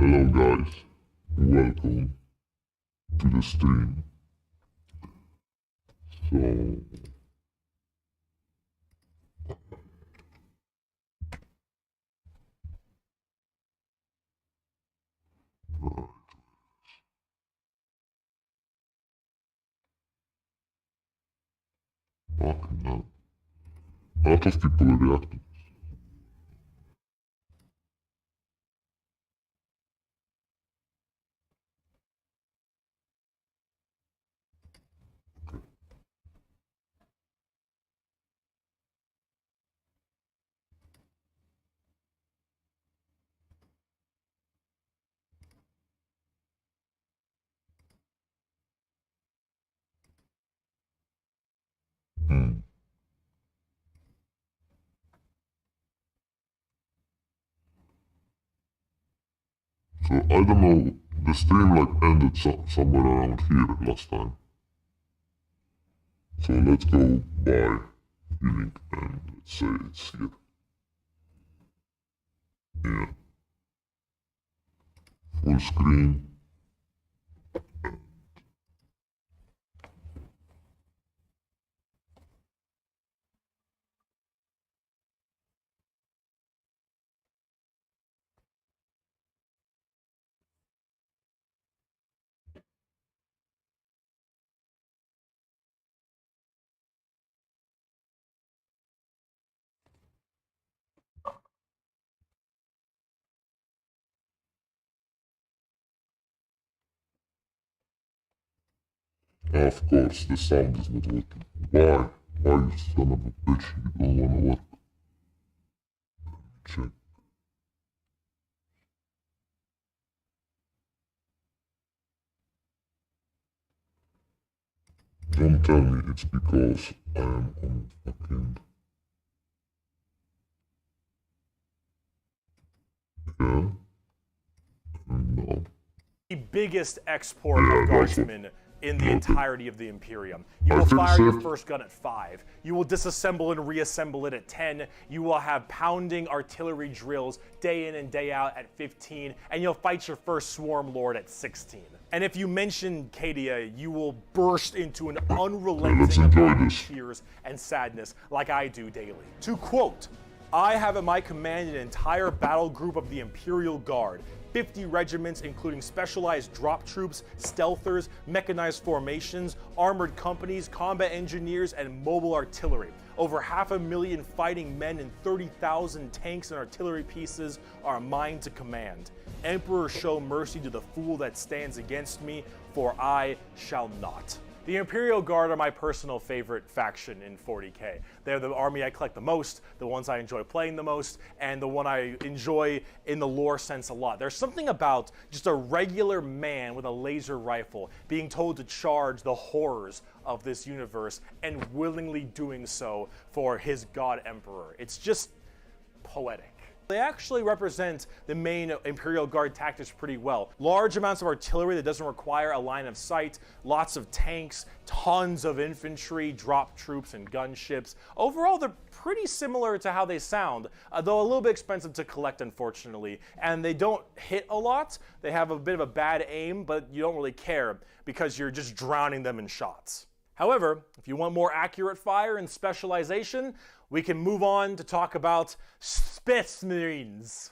Hello guys, welcome to the stream. So, fucking hell. A lot of people are reacting. Hmm. So, I don't know, the stream like ended somewhere around here last time. So let's go by feeling and let's say it's here. Yeah. Full screen. Of course, the sound is not working. Why? Why, you son of a bitch, you don't wanna work? Check. Don't tell me it's because I am on fucking... Yeah? No. The biggest export of guardsmen in the entirety of the Imperium. You will fire your first gun at 5. You will disassemble and reassemble it at 10. You will have pounding artillery drills day in and day out at 15. And you'll fight your first swarm lord at 16. And if you mention Cadia, you will burst into an unrelenting amount of tears and sadness like I do daily. To quote, I have at my command an entire battle group of the Imperial Guard, 50 regiments including specialized drop troops, stealthers, mechanized formations, armored companies, combat engineers, and mobile artillery. Over 500,000 fighting men and 30,000 tanks and artillery pieces are mine to command. Emperor, show mercy to the fool that stands against me, for I shall not. The Imperial Guard are my personal favorite faction in 40k. They're the army I collect the most, the ones I enjoy playing the most, and the one I enjoy in the lore sense a lot. There's something about just a regular man with a laser rifle being told to charge the horrors of this universe and willingly doing so for his god emperor. It's just poetic. They actually represent the main Imperial Guard tactics pretty well. Large amounts of artillery that doesn't require a line of sight, lots of tanks, tons of infantry, drop troops, and gunships. Overall, they're pretty similar to how they sound, though a little bit expensive to collect, unfortunately. And they don't hit a lot. They have a bit of a bad aim, but you don't really care because you're just drowning them in shots. However, if you want more accurate fire and specialization, we can move on to talk about Space Marines.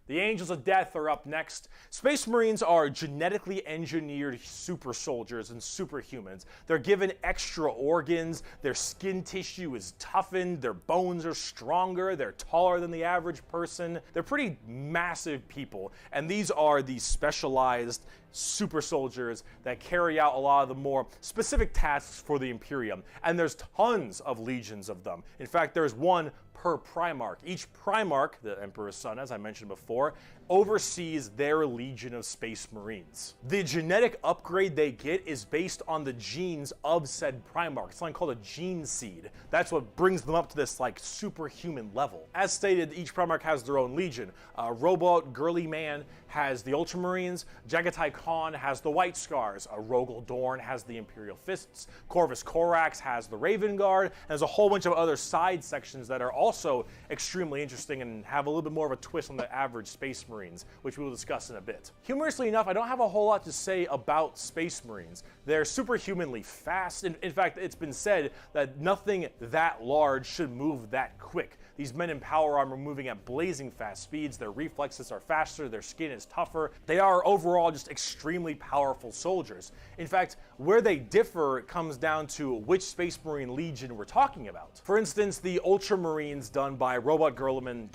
The Angels of Death are up next. Space Marines are genetically engineered super soldiers and superhumans. They're given extra organs, their skin tissue is toughened, their bones are stronger, they're taller than the average person. They're pretty massive people, and these are the specialized super soldiers that carry out a lot of the more specific tasks for the Imperium. And there's tons of legions of them. In fact, there's one per Primarch. Each Primarch, the Emperor's son, as I mentioned before, oversees their legion of Space Marines. The genetic upgrade they get is based on the genes of said Primarch. It's something called a gene seed. That's what brings them up to this like superhuman level. As stated, each Primarch has their own legion. Robot Girly Man has the Ultramarines, Jagatai Khan has the White Scars, Rogel Dorn has the Imperial Fists, Corvus Corax has the Raven Guard, and there's a whole bunch of other side sections that are also extremely interesting and have a little bit more of a twist on the average Space Marines, which we will discuss in a bit. Humorously enough, I don't have a whole lot to say about Space Marines. They're superhumanly fast. In fact, it's been said that nothing that large should move that quick. These men in power armor moving at blazing fast speeds, their reflexes are faster, their skin is tougher. They are overall just extremely powerful soldiers. In fact, where they differ comes down to which Space Marine Legion we're talking about. For instance, the Ultramarines done by Robot Gilliman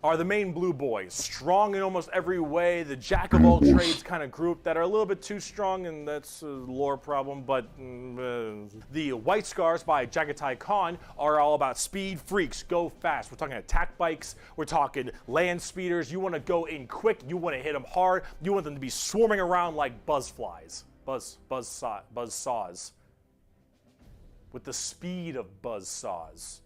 are the main blue boys, strong in almost every way, the jack of all trades kind of group that are a little bit too strong, and that's a lore problem, but the White Scars by Jagatai Khan are all about speed freaks, go fast. We're talking attack bikes, we're talking land speeders. You want to go in quick, you want to hit them hard, you want them to be swarming around like buzzflies, buzzsaws, with the speed of buzzsaws.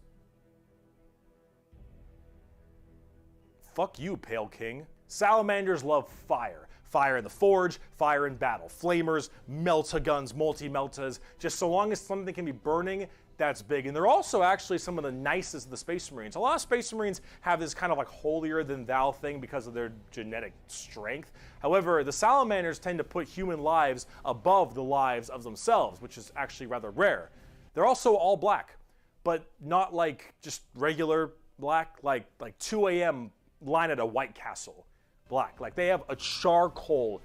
Fuck you, Pale King. Salamanders love fire. Fire in the forge, fire in battle. Flamers, melta-guns, multi-meltas. Just so long as something can be burning, that's big. And they're also actually some of the nicest of the Space Marines. A lot of Space Marines have this kind of like holier-than-thou thing because of their genetic strength. However, the Salamanders tend to put human lives above the lives of themselves, which is actually rather rare. They're also all black, but not like just regular black, like 2 a.m. line at a White Castle black. Like they have a charcoal,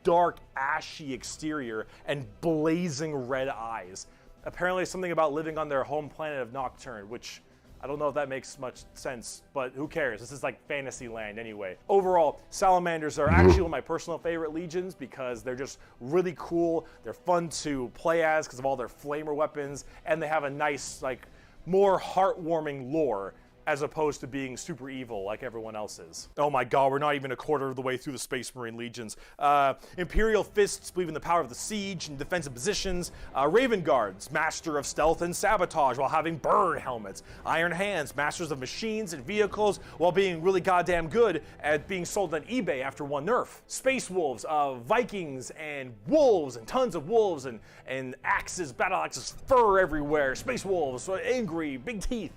dark, ashy exterior and blazing red eyes. Apparently something about living on their home planet of Nocturne, which I don't know if that makes much sense, but who cares? This is like fantasy land anyway. Overall, Salamanders are actually one of my personal favorite legions because they're just really cool. They're fun to play as because of all their flamer weapons, and they have a nice, like, more heartwarming lore as opposed to being super evil like everyone else is. Oh my god, we're not even a quarter of the way through the Space Marine Legions. Imperial Fists believe in the power of the siege and defensive positions. Raven Guards, master of stealth and sabotage while having bird helmets. Iron Hands, masters of machines and vehicles while being really goddamn good at being sold on eBay after one nerf. Space Wolves, Vikings and wolves and tons of wolves and axes, battle axes, fur everywhere. Space Wolves, angry, big teeth,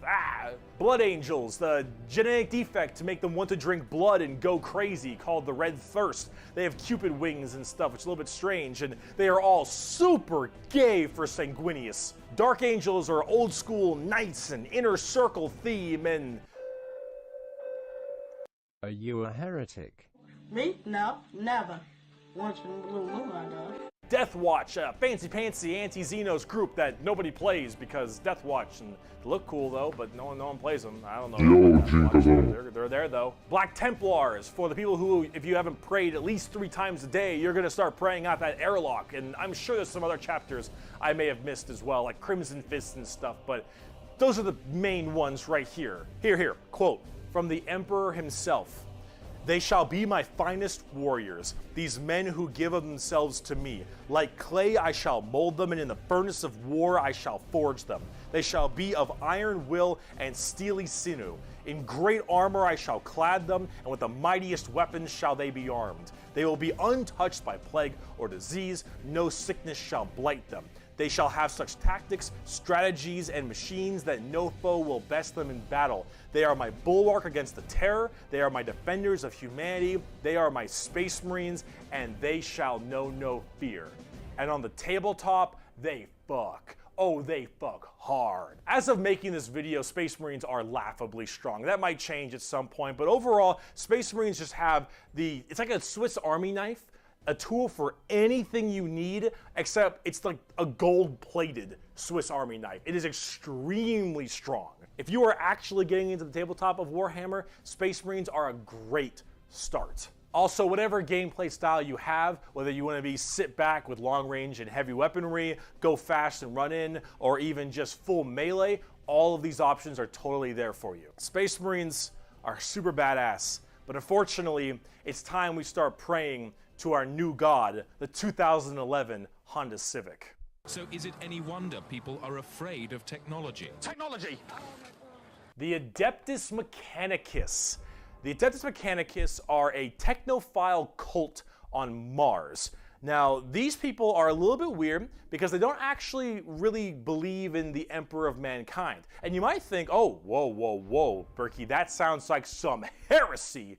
Blood Angels, the genetic defect to make them want to drink blood and go crazy called the Red Thirst. They have Cupid wings and stuff, which is a little bit strange, and they are all super gay for Sanguinius. Dark Angels are old school knights and inner circle theme and... Are you a heretic? Me? No, never. Once in a blue moon, I know. Death Watch, a fancy anti-Xenos group that nobody plays because Death Watch, and they look cool though, but no one plays them. I don't know. They're there though. Black Templars, for the people who, if you haven't prayed at least 3 times a day, you're gonna start praying out that airlock, and I'm sure there's some other chapters I may have missed as well, like Crimson Fists and stuff, but those are the main ones right here. Here, quote, from the Emperor himself. They shall be my finest warriors, these men who give of themselves to me. Like clay I shall mold them, and in the furnace of war I shall forge them. They shall be of iron will and steely sinew. In great armor I shall clad them, and with the mightiest weapons shall they be armed. They will be untouched by plague or disease, no sickness shall blight them. They shall have such tactics, strategies, and machines that no foe will best them in battle. They are my bulwark against the terror. They are my defenders of humanity. They are my Space Marines, and they shall know no fear. And on the tabletop, they fuck. Oh, they fuck hard. As of making this video, Space Marines are laughably strong. That might change at some point, but overall, Space Marines just have it's like a Swiss Army knife, a tool for anything you need, except it's like a gold-plated Swiss Army knife. It is extremely strong. If you are actually getting into the tabletop of Warhammer, Space Marines are a great start. Also, whatever gameplay style you have, whether you want to be sit back with long range and heavy weaponry, go fast and run in, or even just full melee, all of these options are totally there for you. Space Marines are super badass, But unfortunately, it's time we start praying to our new god, the 2011 Honda Civic. So is it any wonder people are afraid of technology? Technology! The Adeptus Mechanicus. The Adeptus Mechanicus are a technophile cult on Mars. Now, these people are a little bit weird because they don't actually really believe in the Emperor of Mankind. And you might think, oh, whoa, Berkey, that sounds like some heresy.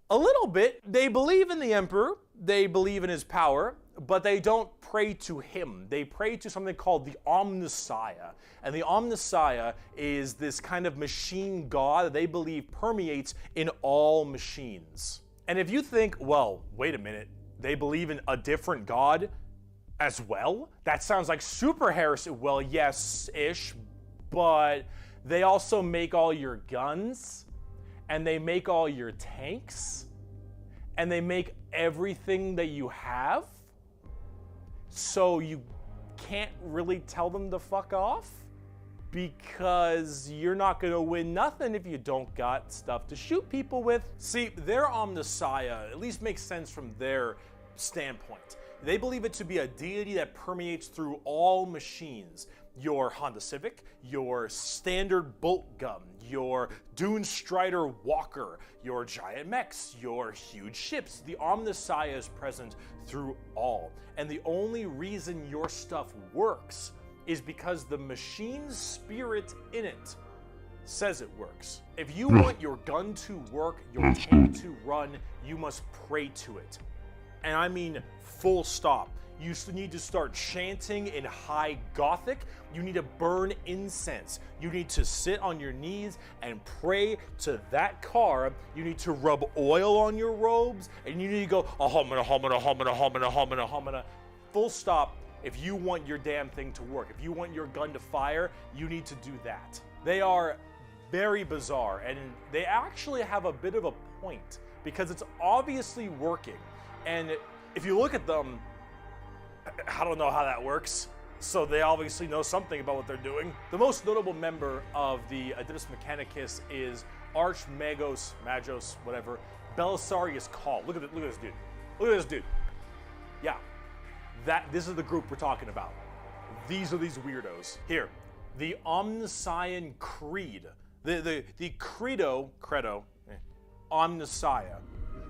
A little bit. They believe in the Emperor, they believe in his power, but they don't pray to him. They pray to something called the Omnissiah. And the Omnissiah is this kind of machine god that they believe permeates in all machines. And if you think, well, wait a minute, they believe in a different god as well? That sounds like super heresy. Well, yes-ish, but they also make all your guns, and they make all your tanks, and they make everything that you have, so you can't really tell them to fuck off, because you're not gonna win nothing if you don't got stuff to shoot people with. See, their Omnissiah at least makes sense from their standpoint. They believe it to be a deity that permeates through all machines. Your Honda Civic, your standard bolt gun, your Dune Strider Walker, your giant mechs, your huge ships. The Omnissiah is present through all. And the only reason your stuff works is because the machine's spirit in it says it works. If you want your gun to work, your tank to run, you must pray to it. And I mean full stop. You need to start chanting in high Gothic. You need to burn incense. You need to sit on your knees and pray to that car. You need to rub oil on your robes, and you need to go, ahomina, homina, homina, homina, homina, homina. Full stop. If you want your damn thing to work, if you want your gun to fire, you need to do that. They are very bizarre, and they actually have a bit of a point, because it's obviously working. And if you look at them, I don't know how that works, so they obviously know something about what they're doing. The most notable member of the Adeptus Mechanicus is Archmagos, Magos, whatever, Belisarius Call. Look at this dude. Look at this dude. Yeah. This is the group we're talking about. These are these weirdos. Here, the Omnissian Creed. The credo, Omnissiah.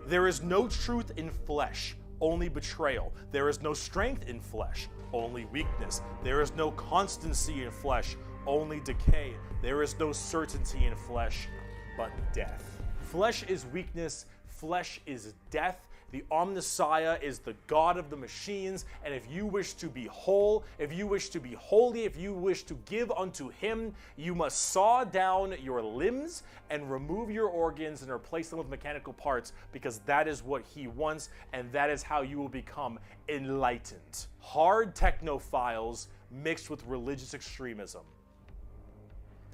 There is no truth in flesh, only betrayal. There is no strength in flesh, only weakness. There is no constancy in flesh, only decay. There is no certainty in flesh, but death. Flesh is weakness, flesh is death. The Omnissiah is the god of the machines, and if you wish to be whole, if you wish to be holy, if you wish to give unto him, you must saw down your limbs and remove your organs and replace them with mechanical parts, because that is what he wants, and that is how you will become enlightened. Hard technophiles mixed with religious extremism.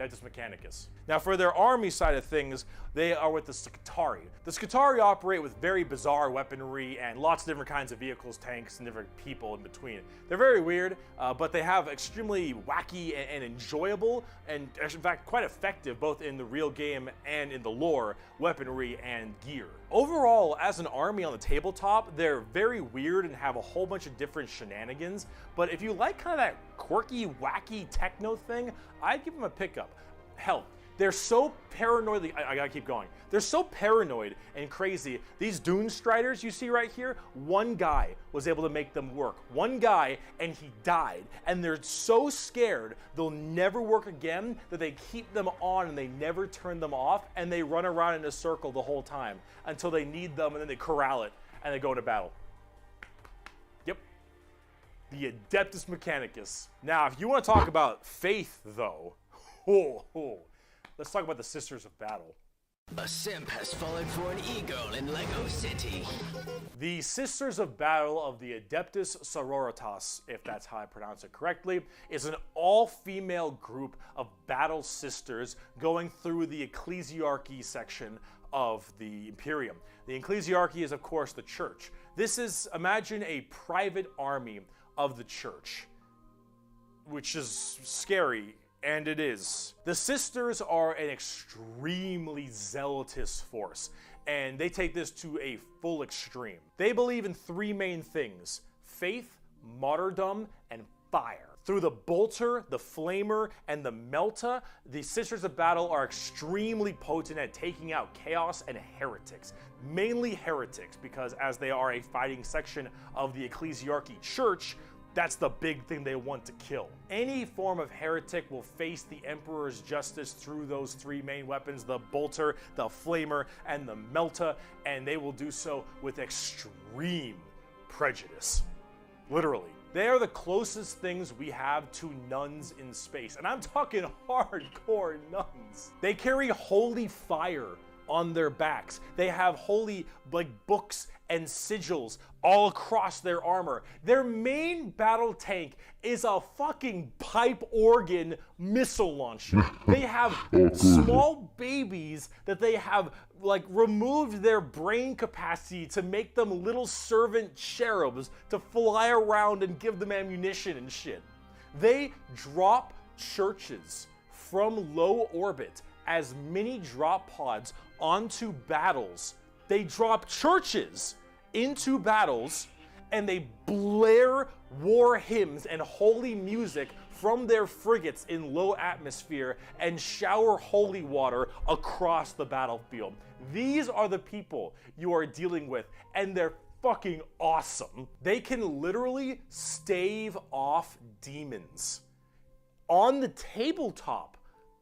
Adeptus Mechanicus. Now, for their army side of things, they are with the Scutari. The Scutari operate with very bizarre weaponry and lots of different kinds of vehicles, tanks, and different people in between. They're very weird, but they have extremely wacky and enjoyable, and in fact quite effective, both in the real game and in the lore, weaponry and gear. Overall, as an army on the tabletop, they're very weird and have a whole bunch of different shenanigans, but if you like kind of that quirky, wacky techno thing, I'd give them a pickup. Hell, they're so paranoid, I gotta keep going. They're so paranoid and crazy. These Dune Striders you see right here, one guy was able to make them work. One guy, and he died. And they're so scared they'll never work again that they keep them on and they never turn them off, and they run around in a circle the whole time until they need them, and then they corral it and they go into battle. Yep. The Adeptus Mechanicus. Now, if you want to talk about faith, though, let's talk about the Sisters of Battle. A simp has fallen for an eagle in Lego City. The Sisters of Battle of the Adeptus Sororitas, if that's how I pronounce it correctly, is an all-female group of battle sisters going through the ecclesiarchy section of the Imperium. The ecclesiarchy is, of course, the church. This is, imagine a private army of the church, which is scary. And it is. The sisters are an extremely zealotous force. and they take this to a full extreme. They believe in three main things: faith, martyrdom, and fire. Through the Bolter, the Flamer, and the Melta, the Sisters of Battle are extremely potent at taking out chaos and heretics. Mainly heretics, because as they are a fighting section of the Ecclesiarchy Church, that's the big thing they want to kill. Any form of heretic will face the Emperor's justice through those three main weapons: the Bolter, the Flamer, and the Melta, and they will do so with extreme prejudice. Literally. They are the closest things we have to nuns in space, and I'm talking hardcore nuns. They carry holy fire on their backs. They have holy books and sigils all across their armor. Their main battle tank is a fucking pipe organ missile launcher. They have small babies that they have removed their brain capacity to make them little servant cherubs to fly around and give them ammunition and shit. They drop churches from low orbit as mini drop pods onto battles. They drop churches into battles, and they blare war hymns and holy music from their frigates in low atmosphere and shower holy water across the battlefield. These are the people you are dealing with, and they're fucking awesome. They can literally stave off demons on the tabletop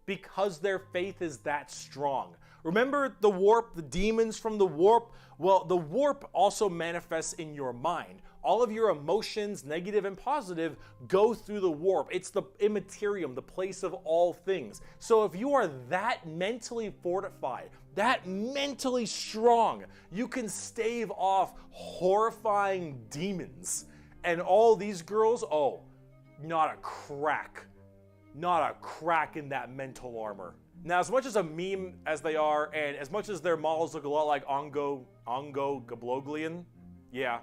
because their faith is that strong. Remember the warp, the demons from the warp? Well, the warp also manifests in your mind. All of your emotions, negative and positive, go through the warp. It's the immaterium, the place of all things. So if you are that mentally fortified, that mentally strong, you can stave off horrifying demons. And all these girls, oh, not a crack in that mental armor. Now, as much as a meme as they are, and as much as their models look a lot like Ongo Gabloglian, yeah,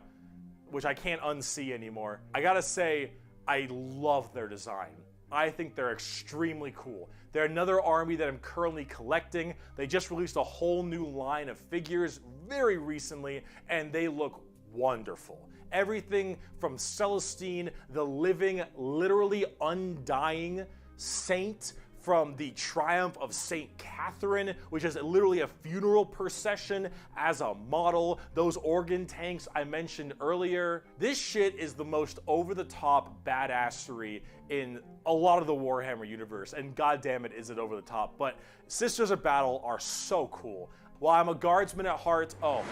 which I can't unsee anymore, I gotta say, I love their design. I think they're extremely cool. They're another army that I'm currently collecting. They just released a whole new line of figures very recently, and they look wonderful. Everything from Celestine, the living, literally undying saint, from the Triumph of St. Catherine, which is literally a funeral procession as a model, those organ tanks I mentioned earlier. This shit is the most over-the-top badassery in a lot of the Warhammer universe, and goddamn it is it over the top. But Sisters of Battle are so cool. While I'm a guardsman at heart, oh,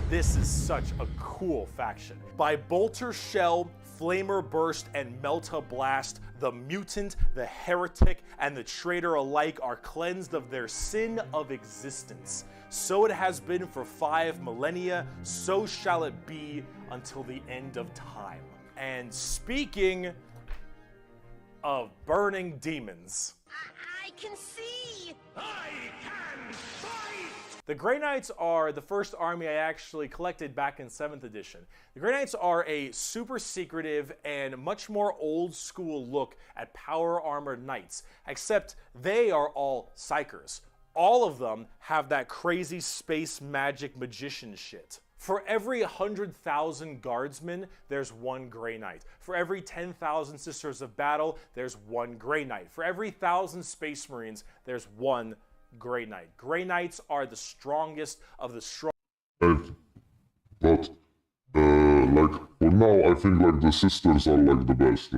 this is such a cool faction. By Bolter Shell, Flamer Burst, and Melta Blast, the mutant, the heretic, and the traitor alike are cleansed of their sin of existence. So it has been for 5 millennia, so shall it be until the end of time. And speaking of burning demons, I can see! I can fight! the Grey Knights are the first army I actually collected back in 7th edition. The Grey Knights are a super secretive and much more old school look at power armored knights, except they are all psychers. All of them have that crazy space magic magician shit. For every 100,000 guardsmen, there's one Grey Knight. For every 10,000 Sisters of Battle, there's one Grey Knight. For every 1,000 Space Marines, there's one Grey Knight. Grey Knights are the strongest of the strong. But for now, I think the sisters are the best.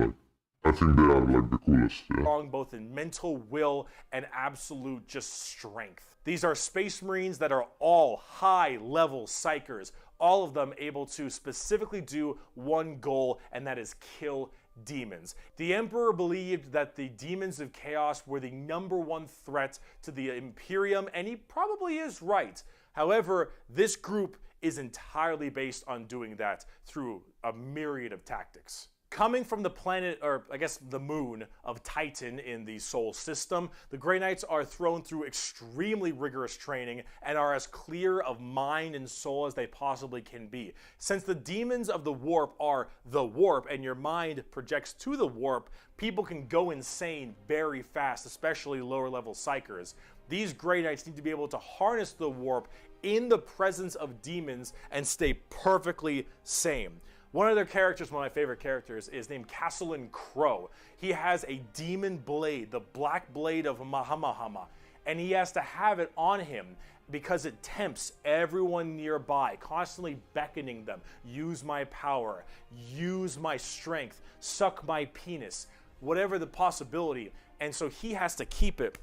I think they are the coolest. Yeah. Strong both in mental will and absolute just strength. These are Space Marines that are all high-level psychers, all of them able to specifically do one goal, and that is kill demons. The Emperor believed that the demons of chaos were the #1 threat to the Imperium, and he probably is right. However, this group is entirely based on doing that through a myriad of tactics. Coming from the planet, or I guess the moon, of Titan in the Sol system, the Grey Knights are thrown through extremely rigorous training and are as clear of mind and soul as they possibly can be. Since the demons of the warp are the warp and your mind projects to the warp, people can go insane very fast, especially lower level psychers. These Grey Knights need to be able to harness the warp in the presence of demons and stay perfectly sane. One of their characters, one of my favorite characters, is named Castellan Crow. He has a demon blade, the black blade of Mahamahama, and he has to have it on him because it tempts everyone nearby, constantly beckoning them. Use my power, use my strength, suck my penis, whatever the possibility. And so he has to keep it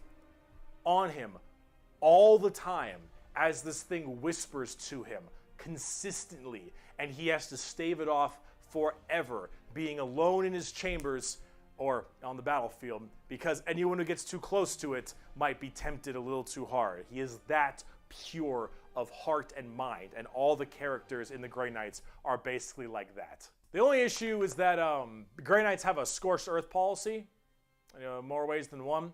on him all the time as this thing whispers to him consistently, and he has to stave it off forever, being alone in his chambers or on the battlefield, because anyone who gets too close to it might be tempted a little too hard. He is that pure of heart and mind, and all the characters in the Grey Knights are basically like that. The only issue is that Grey Knights have a scorched earth policy, more ways than one.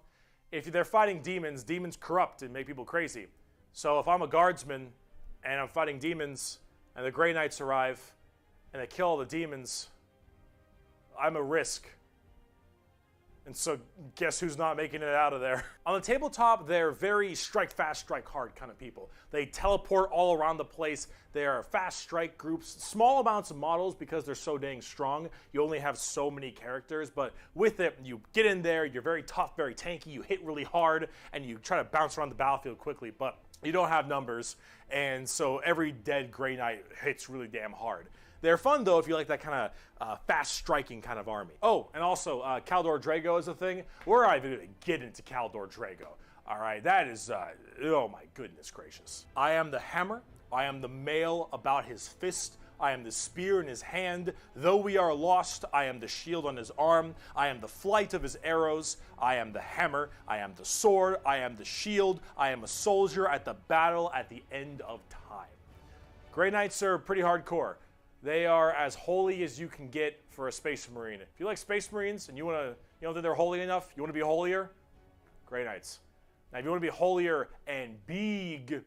If they're fighting demons, demons corrupt and make people crazy. So if I'm a guardsman and I'm fighting demons and the Grey Knights arrive and they kill all the demons, I'm a risk. And so guess who's not making it out of there? On the tabletop, they're very strike fast, strike hard kind of people. They teleport all around the place. They are fast strike groups, small amounts of models because they're so dang strong. You only have so many characters, but with it, you get in there, you're very tough, very tanky, you hit really hard, and you try to bounce around the battlefield quickly, but you don't have numbers, and so every dead Grey Knight hits really damn hard. They're fun, though, if you like that kind of fast-striking kind of army. Oh, and also, Caldor Drago is a thing. We're not even going to get into Caldor Drago. All right, that is, oh my goodness gracious. I am the hammer. I am the mail about his fist. I am the spear in his hand. Though we are lost, I am the shield on his arm. I am the flight of his arrows. I am the hammer. I am the sword. I am the shield. I am a soldier at the battle at the end of time. Grey Knights are pretty hardcore. They are as holy as you can get for a Space Marine. If you like Space Marines and you don't think they're holy enough, you want to be holier? Grey Knights. Now, if you want to be holier and big,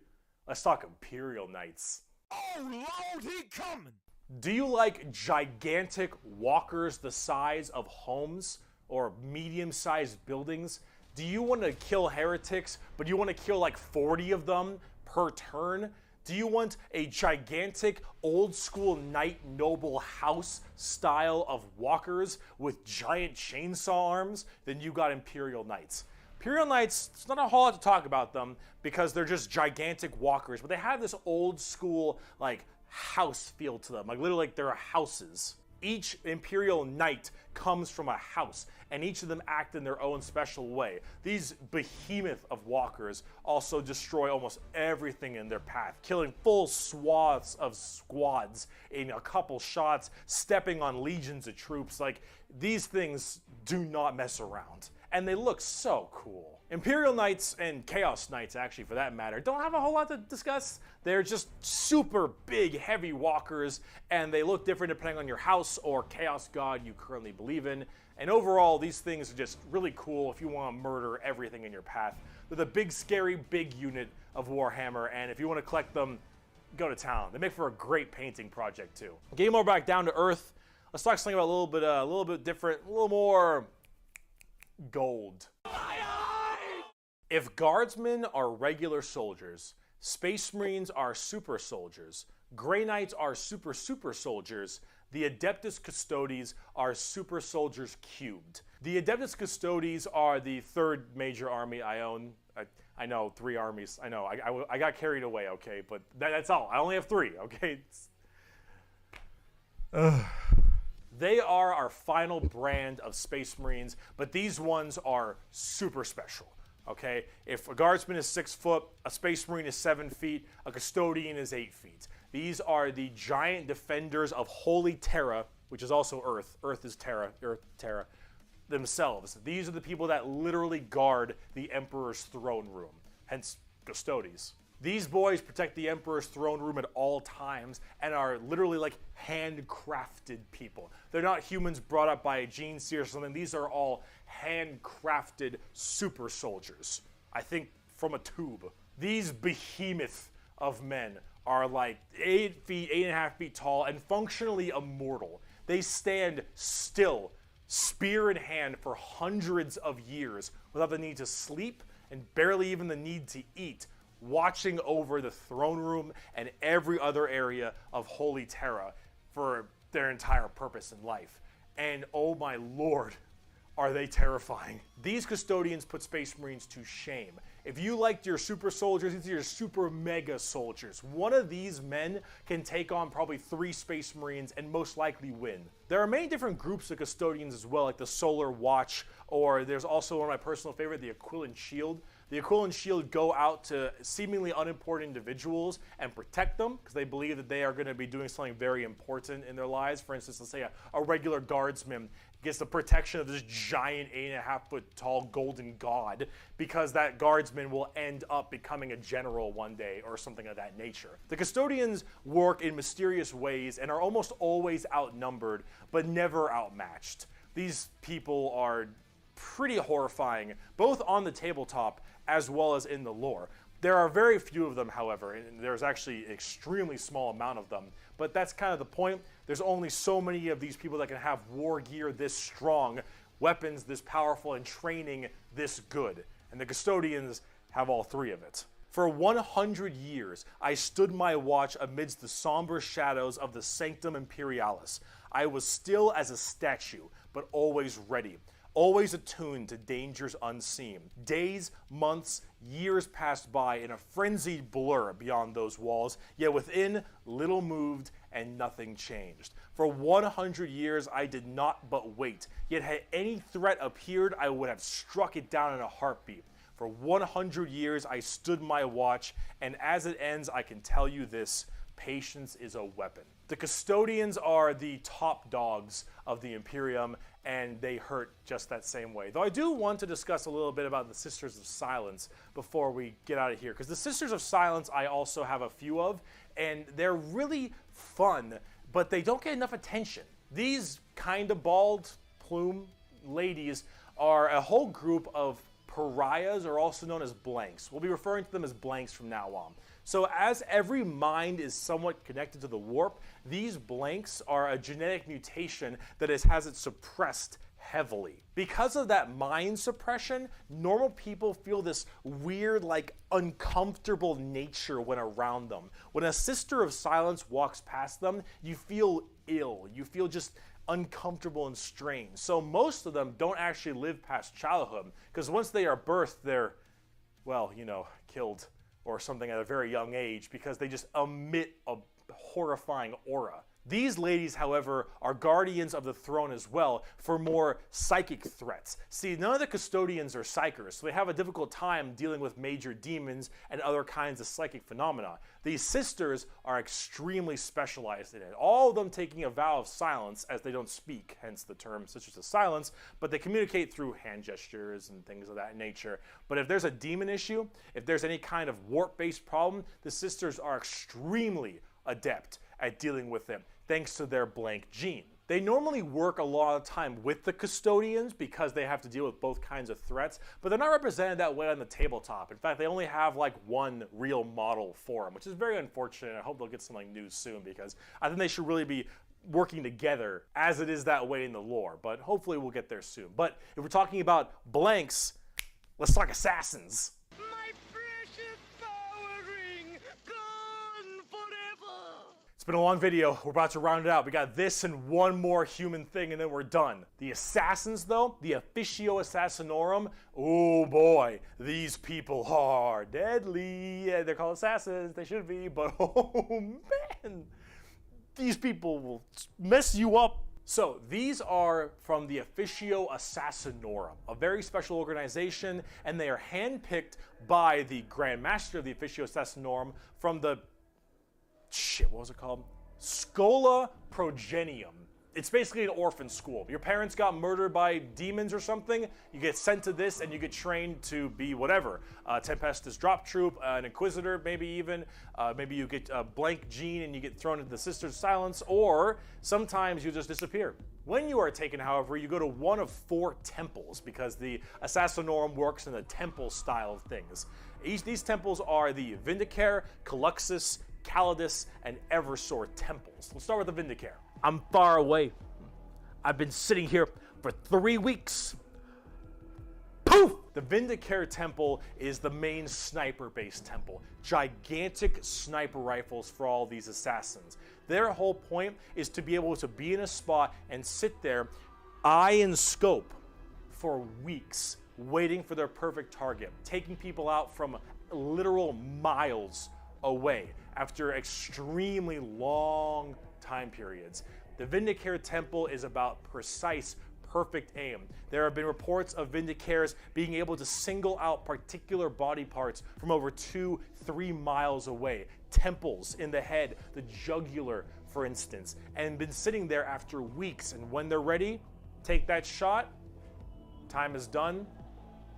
let's talk Imperial Knights. Oh, Lord, he coming! Do you like gigantic walkers the size of homes or medium-sized buildings? Do you want to kill heretics, but you want to kill like 40 of them per turn? Do you want a gigantic, old-school knight noble house style of walkers with giant chainsaw arms? Then you got Imperial Knights. Imperial Knights, it's not a whole lot to talk about them because they're just gigantic walkers, but they have this old-school, like, house feel to them. Like, literally, like, they're houses. Each Imperial Knight comes from a house, and each of them act in their own special way. These behemoth of walkers also destroy almost everything in their path, killing full swaths of squads in a couple shots, stepping on legions of troops. Like, these things do not mess around, and they look so cool. Imperial Knights and Chaos Knights, actually, for that matter, don't have a whole lot to discuss. They're just super big, heavy walkers, and they look different depending on your house or chaos god you currently believe in. And overall, these things are just really cool if you want to murder everything in your path. They're the big, scary, big unit of Warhammer, and if you want to collect them, go to town. They make for a great painting project, too. Getting more back down to earth, let's talk something about a little bit different, a little more gold. If guardsmen are regular soldiers, Space Marines are super soldiers, Grey Knights are super soldiers, the Adeptus Custodes are super soldiers cubed. The Adeptus Custodes are the third major army I own. I know, 3 armies. I know, I got carried away, okay, but that's all. I only have 3, okay? They are our final brand of Space Marines, but these ones are super special. Okay, if a guardsman is 6 foot, a Space Marine is 7 feet, a custodian is 8 feet. These are the giant defenders of Holy Terra, which is also Earth. Earth is Terra, Terra, themselves. These are the people that literally guard the Emperor's throne room, hence Custodes. These boys protect the Emperor's throne room at all times and are literally like handcrafted people. They're not humans brought up by a gene seer or something. These are all handcrafted super soldiers. I think from a tube. These behemoth of men are like 8 feet, 8.5 feet tall and functionally immortal. They stand still, spear in hand for hundreds of years without the need to sleep and barely even the need to eat, watching over the throne room and every other area of Holy Terra for their entire purpose in life. And oh my lord, are they terrifying. These custodians put Space Marines to shame. If you liked your super soldiers, these are your super mega soldiers. One of these men can take on probably 3 Space Marines and most likely win. There are many different groups of custodians as well, like the Solar Watch, or there's also one of my personal favorite, the Aquilian Shield. The Aquilian Shield go out to seemingly unimportant individuals and protect them because they believe that they are going to be doing something very important in their lives. For instance, let's say a regular guardsman gets the protection of this giant 8.5-foot tall golden god because that guardsman will end up becoming a general one day or something of that nature. The custodians work in mysterious ways and are almost always outnumbered but never outmatched. These people are pretty horrifying, both on the tabletop as well as in the lore. There are very few of them, however, and there's actually an extremely small amount of them, but that's kind of the point. There's only so many of these people that can have war gear this strong, weapons this powerful, and training this good, and the custodians have all 3 of it. For 100 years, I stood my watch amidst the somber shadows of the Sanctum Imperialis. I was still as a statue, but always ready. Always attuned to dangers unseen. Days, months, years passed by in a frenzied blur beyond those walls, yet within, little moved and nothing changed. For 100 years, I did not but wait, yet had any threat appeared, I would have struck it down in a heartbeat. For 100 years, I stood my watch, and as it ends, I can tell you this: patience is a weapon. The custodians are the top dogs of the Imperium, and they hurt just that same way. Though I do want to discuss a little bit about the Sisters of Silence before we get out of here, because the Sisters of Silence I also have a few of, and they're really fun, but they don't get enough attention. These kind of bald plume ladies are a whole group of pariahs, or also known as blanks. We'll be referring to them as blanks from now on. So as every mind is somewhat connected to the warp, these blanks are a genetic mutation that has it suppressed heavily. Because of that mind suppression, normal people feel this weird, like, uncomfortable nature when around them. When a Sister of Silence walks past them, you feel ill. You feel just uncomfortable and strange. So most of them don't actually live past childhood, because once they are birthed, they're, well, you know, killed or something at a very young age because they just emit a horrifying aura. These ladies, however, are guardians of the throne as well for more psychic threats. See, none of the custodians are psychers, so they have a difficult time dealing with major demons and other kinds of psychic phenomena. These sisters are extremely specialized in it, all of them taking a vow of silence as they don't speak, hence the term Sisters of Silence, but they communicate through hand gestures and things of that nature. But if there's a demon issue, if there's any kind of warp-based problem, the sisters are extremely adept at dealing with them, thanks to their blank gene. They normally work a lot of time with the custodians because they have to deal with both kinds of threats, but they're not represented that way on the tabletop. In fact, they only have like one real model for them, which is very unfortunate. I hope they'll get something new soon because I think they should really be working together as it is that way in the lore, but hopefully we'll get there soon. But if we're talking about blanks, let's talk assassins. It's been a long video. We're about to round it out. We got this and one more human thing and then we're done. The assassins though, the Officio Assassinorum, oh boy, these people are deadly. Yeah, they're called assassins, they should be, but oh man, these people will mess you up. So these are from the Officio Assassinorum, a very special organization, and they are handpicked by the Grand Master of the Officio Assassinorum from the what was it called? Schola Progenium. It's basically an orphan school. Your parents got murdered by demons or something, you get sent to this and you get trained to be whatever. Tempestus Drop Troop, an Inquisitor maybe even. Maybe you get a blank gene and you get thrown into the Sisters of Silence, or sometimes you just disappear. When you are taken, however, you go to one of 4 temples because the Assassinorum works in the temple style of things. These temples are the Vindicare, Caluxus, Calidus, and Eversor temples. Let's start with the Vindicare. I'm far away. I've been sitting here for 3 weeks. Poof! The Vindicare Temple is the main sniper-based temple. Gigantic sniper rifles for all these assassins. Their whole point is to be able to be in a spot and sit there, eye and scope, for weeks, waiting for their perfect target, taking people out from literal miles away after extremely long time periods. The Vindicare Temple is about precise, perfect aim. There have been reports of Vindicares being able to single out particular body parts from over 2-3 miles away. Temples in the head, the jugular, for instance, and been sitting there after weeks. And when they're ready, take that shot, time is done,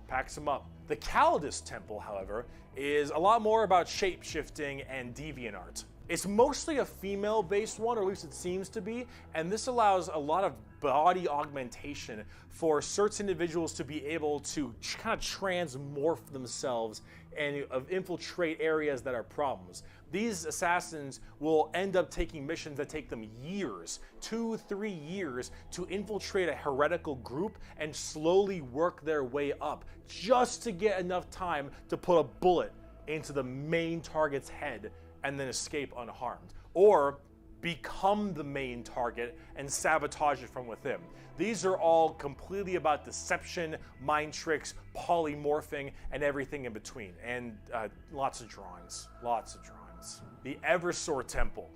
packs them up. The Calidus Temple, however, is a lot more about shape-shifting and deviant art. It's mostly a female-based one, or at least it seems to be, and this allows a lot of body augmentation for certain individuals to be able to kind of transmorph themselves and infiltrate areas that are problems. These assassins will end up taking missions that take them years, 2-3 years, to infiltrate a heretical group and slowly work their way up, just to get enough time to put a bullet into the main target's head and then escape unharmed, or become the main target and sabotage it from within. These are all completely about deception, mind tricks, polymorphing, and everything in between, and lots of drawings. The Eversor Temple,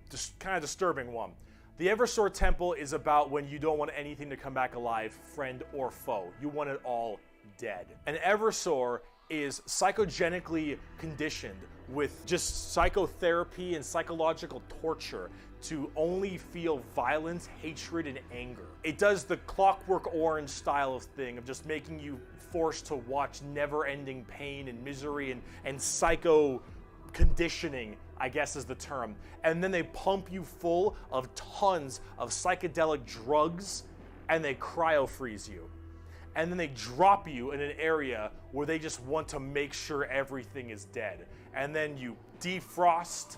just kind of disturbing one. The Eversor Temple is about when you don't want anything to come back alive, friend or foe. You want it all dead. An Eversor is psychogenically conditioned with just psychotherapy and psychological torture to only feel violence, hatred, and anger. It does the Clockwork Orange style of thing of just making you forced to watch never-ending pain and misery and psycho conditioning, I guess is the term. And then they pump you full of tons of psychedelic drugs and they cryo-freeze you. And then they drop you in an area where they just want to make sure everything is dead. And then you defrost,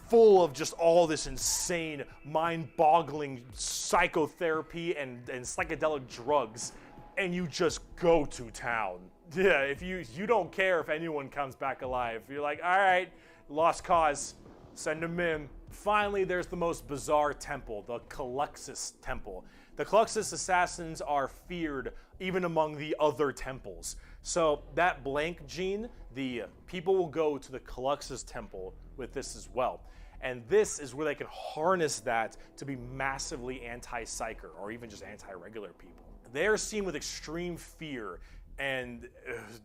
full of just all this insane, mind-boggling psychotherapy and psychedelic drugs, and you just go to town. Yeah, if you don't care if anyone comes back alive. You're like, all right, lost cause, send them in. Finally, there's the most bizarre temple, the Caluxus Temple. The Caluxus assassins are feared even among the other temples. So that blank gene, the people will go to the Caluxus Temple with this as well. And this is where they can harness that to be massively anti-psyker or even just anti-regular people. They are seen with extreme fear and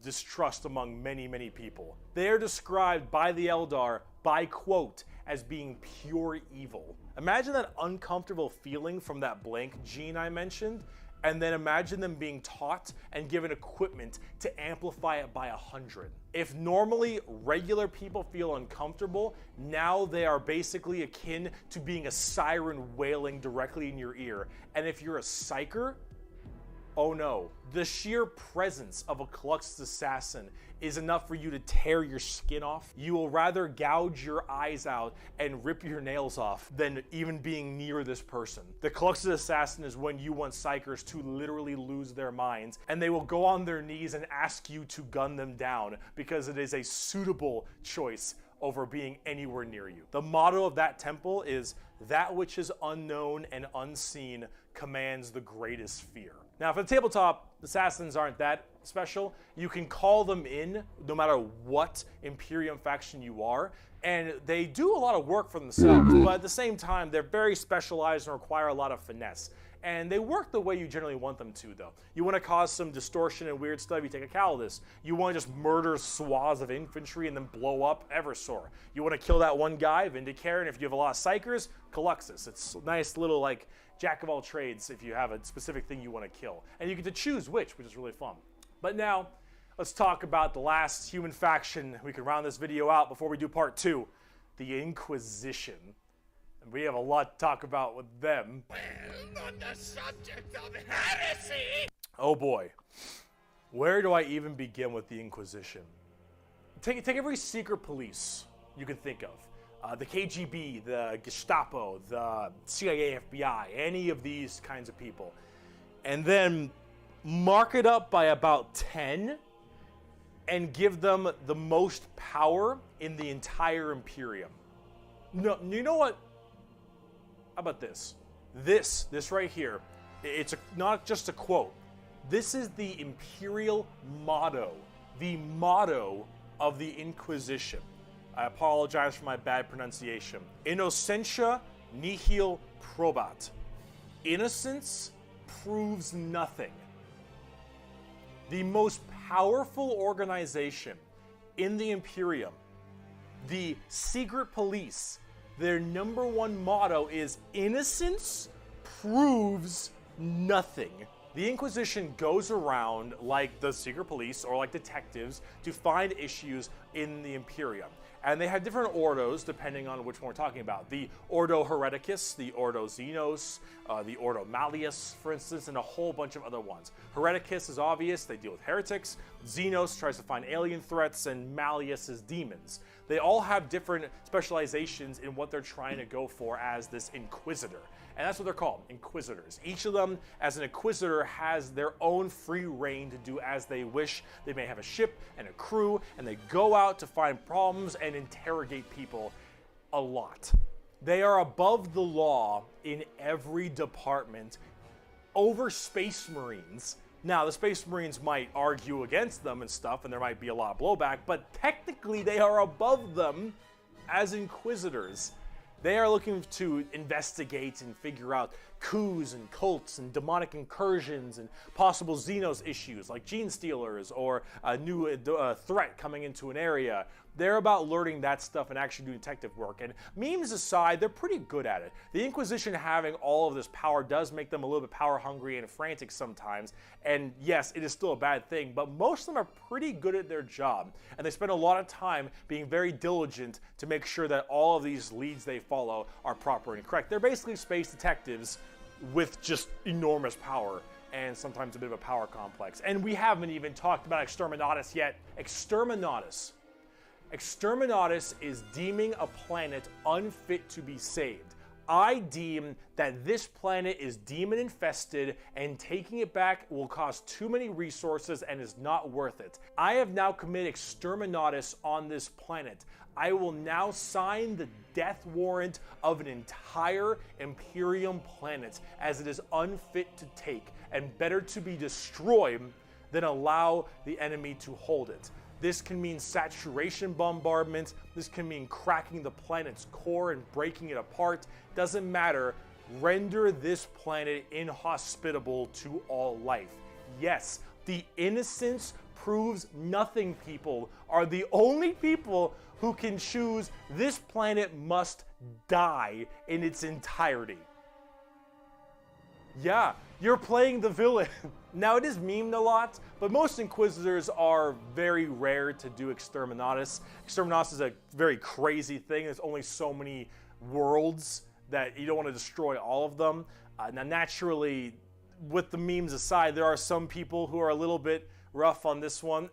distrust among many, many people. They are described by the Eldar by quote as being pure evil. Imagine that uncomfortable feeling from that blank gene I mentioned, and then imagine them being taught and given equipment to amplify it by 100. If normally regular people feel uncomfortable, now they are basically akin to being a siren wailing directly in your ear. And if you're a psyker, oh no. The sheer presence of a Caluxus assassin is enough for you to tear your skin off. You will rather gouge your eyes out and rip your nails off than even being near this person. The Caluxus assassin is when you want psychers to literally lose their minds, and they will go on their knees and ask you to gun them down because it is a suitable choice over being anywhere near you. The motto of that temple is, "That which is unknown and unseen commands the greatest fear." Now, for the tabletop, assassins aren't that special. You can call them in no matter what Imperium faction you are, and they do a lot of work for themselves, but at the same time, they're very specialized and require a lot of finesse. And they work the way you generally want them to, though. You want to cause some distortion and weird stuff, you take a Calidus. You want to just murder swaths of infantry and then blow up Eversor. You want to kill that one guy, Vindicare, and if you have a lot of Psychers, Caluxus. It's a nice little, like, jack of all trades if you have a specific thing you want to kill. And you get to choose which is really fun. But now, let's talk about the last human faction. We can round this video out before we do part 2, the Inquisition. And we have a lot to talk about with them. Well, on the subject of heresy! Oh boy. Where do I even begin with the Inquisition? Take every secret police you can think of. The KGB, the Gestapo, the CIA, FBI, any of these kinds of people. And then mark it up by about 10, and give them the most power in the entire Imperium. No, you know what? How about this? This right here, it's not just a quote. This is the Imperial motto, the motto of the Inquisition. I apologize for my bad pronunciation. Innocentia nihil probat. Innocence proves nothing. The most powerful organization in the Imperium, the secret police, their number one motto is innocence proves nothing. The Inquisition goes around like the secret police or like detectives to find issues in the Imperium. And they have different ordos depending on which one we're talking about. The Ordo Hereticus, the Ordo Xenos, the Ordo Malleus, for instance, and a whole bunch of other ones. Hereticus is obvious, they deal with heretics. Xenos tries to find alien threats, and Malleus is demons. They all have different specializations in what they're trying to go for as this Inquisitor. And that's what they're called, Inquisitors. Each of them, as an Inquisitor, has their own free reign to do as they wish. They may have a ship and a crew, and they go out to find problems and interrogate people a lot. They are above the law in every department over Space Marines. Now, the Space Marines might argue against them and stuff, and there might be a lot of blowback, but technically they are above them as Inquisitors. They are looking to investigate and figure out coups and cults and demonic incursions and possible Xenos issues like gene stealers or a new threat coming into an area. They're about learning that stuff and actually doing detective work. And memes aside, they're pretty good at it. The Inquisition having all of this power does make them a little bit power hungry and frantic sometimes. And yes, it is still a bad thing, but most of them are pretty good at their job. And they spend a lot of time being very diligent to make sure that all of these leads they follow are proper and correct. They're basically space detectives with just enormous power and sometimes a bit of a power complex. And we haven't even talked about Exterminatus yet. Exterminatus is deeming a planet unfit to be saved. I deem that this planet is demon infested, and taking it back will cost too many resources and is not worth it. I have now committed Exterminatus on this planet. I will now sign the death warrant of an entire Imperium planet, as it is unfit to take and better to be destroyed than allow the enemy to hold it. This can mean saturation bombardment. This can mean cracking the planet's core and breaking it apart. Doesn't matter. Render this planet inhospitable to all life. Yes, the innocence proves nothing people are the only people who can choose this planet must die in its entirety. Yeah, you're playing the villain. Now, it is memed a lot, but most Inquisitors are very rare to do Exterminatus. Exterminatus is a very crazy thing. There's only so many worlds that you don't want to destroy all of them. Now, naturally, with the memes aside, there are some people who are a little bit rough on this one.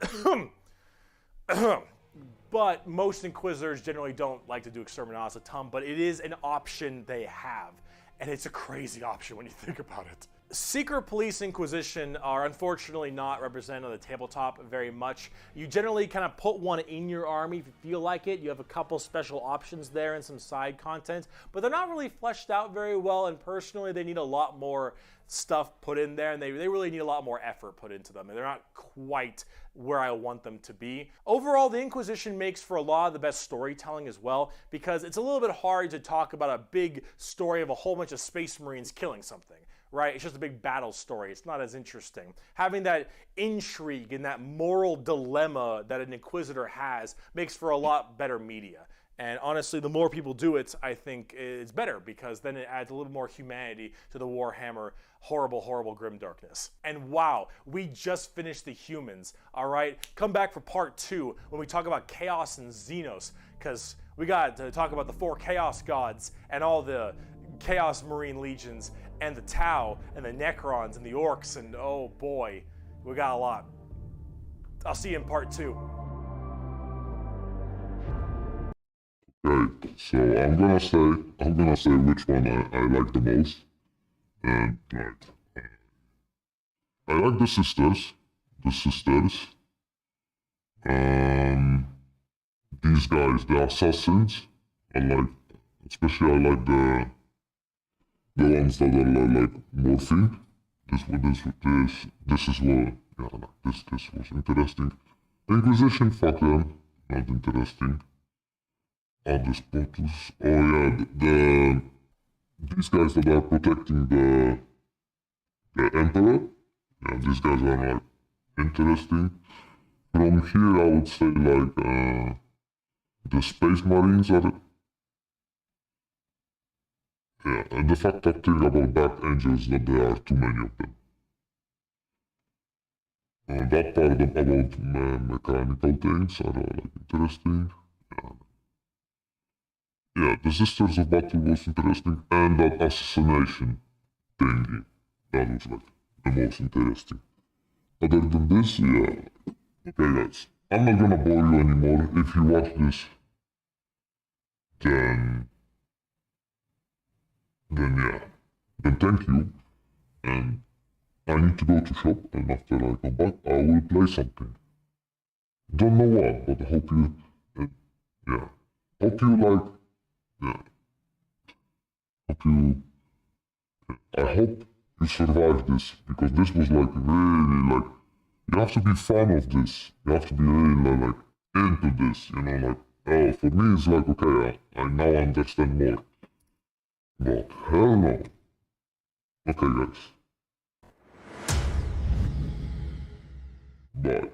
But most Inquisitors generally don't like to do Exterminatus a ton, but it is an option they have. And it's a crazy option when you think about it. Secret Police Inquisition are unfortunately not represented on the tabletop very much. You generally kind of put one in your army if you feel like it. You have a couple special options there and some side content, but they're not really fleshed out very well, and personally they need a lot more stuff put in there, and they really need a lot more effort put into them, and they're not quite where I want them to be. Overall, the Inquisition makes for a lot of the best storytelling as well, because it's a little bit hard to talk about a big story of a whole bunch of Space Marines killing something. Right? It's just a big battle story. It's not as interesting. Having that intrigue and that moral dilemma that an Inquisitor has makes for a lot better media. And honestly, the more people do it, I think it's better, because then it adds a little more humanity to the Warhammer horrible, horrible grimdarkness. And wow, we just finished the humans, all right? Come back for part 2 when we talk about Chaos and Xenos, because we got to talk about the 4 Chaos Gods and all the Chaos Marine Legions and the Tau and the Necrons and the Orcs, and oh boy, we got a lot. I'll see you in part 2. Okay, so I'm gonna say which one I like the most, and like I like the sisters. The sisters. These guys, the assassins. I like, especially I like the ones that are like morphing. This is what, yeah, like this was interesting. Inquisition, fuck them, not interesting. Other spotters, oh yeah, these guys that are protecting the Emperor, yeah, these guys are like interesting. From here, I would say like the Space Marines are, yeah, and the fucked up thing about Dark Angels that there are too many of them. That part about mechanical things are like interesting. Yeah, the Sisters of Battle was interesting, and that assassination thingy, that was like the most interesting. Other than this, yeah. Okay guys, I'm not gonna bore you anymore. If you watch this, then yeah. Then thank you, and I need to go to shop, and after I come back, I will play something. Don't know what, but I hope you, yeah. Hope you like, yeah. I hope you survive this, because this was like really like, you have to be fan of this. You have to be really like into this, you know, like, oh, for me it's like, okay, I now understand more. But hell no. Okay guys. Bye.